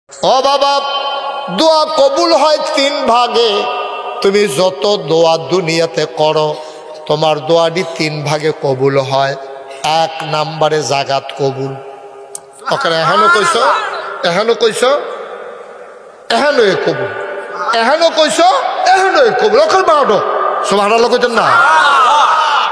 ও বাবা, দোয়া কবুল হয় তিন ভাগে। তুমি যত দোয়া দুনিয়াতে করো তোমার দোয়াটি তিন ভাগে কবুল হয়। এক নাম্বারে জাগাত কবুল। ওখানে এহেনো কইস, এহেনো কইস, এহেনো এ কবুল, এহেনো কইস, এহেনো এ কবুল। ওখানে বারো সুবহানাল্লাহ কইতেন না?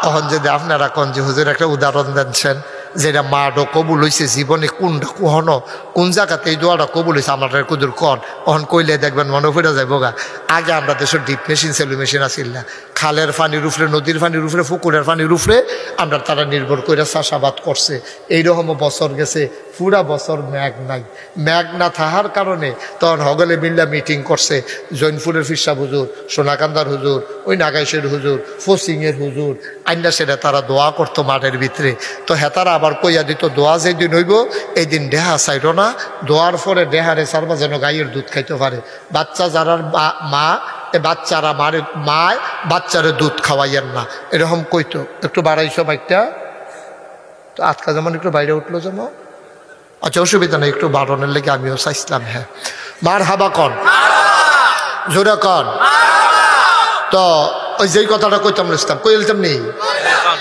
তখন যদি আপনারা কোন যে হুজুর একটা উদাহরণ দিচ্ছেন যেটা মাডো কবুল হয়েছে জীবনে কোনটা কুহনো কোন জায়গাতে এই দোয়াটা কবুল হয়েছে আমার কুদুর কন অহন কইলে দেখবেন মনে ফিরে যাইব গা। আগে আমরা দেশের ডিপ মেশিন সেলু মেশিন আসিল না, খালের পানির উপরে নদীর পানির উপরে পুকুরের পানির উপরে আমরা তারা নির্ভর করে চাষাবাদ করছে। এইরকমও বছর গেছে পুরা বছর ম্যাগ নাই, ম্যাগ না থাকার কারণে তখন হগলে মিল্লা মিটিং করছে। জৈনপুরের ফিরসাব হুজুর, সোনাকান্দার হুজুর, ওই নাগাইশের হুজুর, ফসিংয়ের হুজুর আইনা সেটা তারা দোয়া করতো মাঠের ভিতরে। তো হেতারা আবার কইয়া দিত দোয়া যেদিন হইব এই দিন ডেহা চাইল না, দোয়ার পরে ডেহারে সারবা যেন গাইয়ের দুধ খাইতে পারে। বাচ্চা যারার মা বাচ্চারা মায় বাচ্চারে দুধ খাওয়াইয়েন না, এরকম কইতো। একটু বাড়াইছো বাইকটা তো আজকা যেমন একটু বাইরে উঠলো যেমন। আচ্ছা অসুবিধা নেই, একটু বাড়ানোর লেগে আমিও চাইছিলাম। হ্যাঁ মার হাবা কন, জোরে কন। তো ওই যেই কথাটা কইতাম ইসলাম কই এলতাম নেই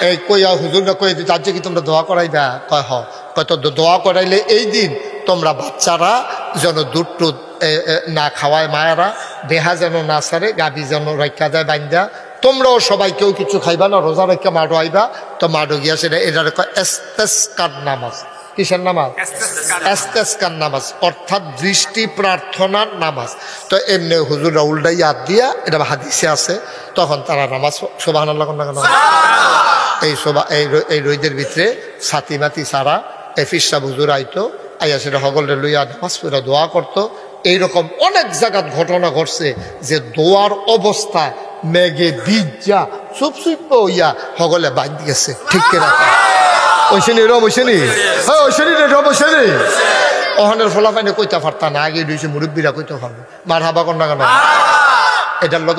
এই কইয়া হুজুররা কই দিতে আজকে কি তোমরা দোয়া করাইবা? কয় হ। কয় তো দোয়া করাইলে এই দিন তোমরা বাচ্চারা যেন দুধ টুধ না খাওয়ায়, মায়েরা দেহা যেন না সারে, গাভী যেন রক্ষা দেয় বাইন্দা, তোমরাও সবাই কেউ কিছু খাইবা না, রোজা রেখে মাডো আইবা। তো মাডো গিয়া সেটা এটার কয় ইস্তেসকার নামাজ। কিসের নামাজ? ইস্তেসকার নামাজ, অর্থাৎ দৃষ্টি প্রার্থনার নামাজ। তো এমনি হুজুররা উল্টাই হাত দিয়া, এটা হাদিসে আছে, তখন তারা নামাজ সুবহানাল্লাহ না কেন এই রইদের ভিতরে ছাতি মাতি সারা এই ফিরসা হুজুর আইতো, আইয়া সেটা হগলে লইয়া নামাজ পড়া দোয়া করতো। এইরকম অনেক জায়গার ঘটনা ঘটছে যে দোয়ার অবস্থা মেঘে ভিজা চুপ চুপ হইয়া হগলে বাদ গেছে। ঠিক কিনা? ওইসেনি রব ওইসেনি, হ্যাঁ ওইসেনি রব ওইসেনি। ওখানের ফলাফাইনে কইতে পারতা না, আগে দিয়েছে মুরব্বীরা কইতে পারবে। মার হাবা কন্যা কেন এটার লোক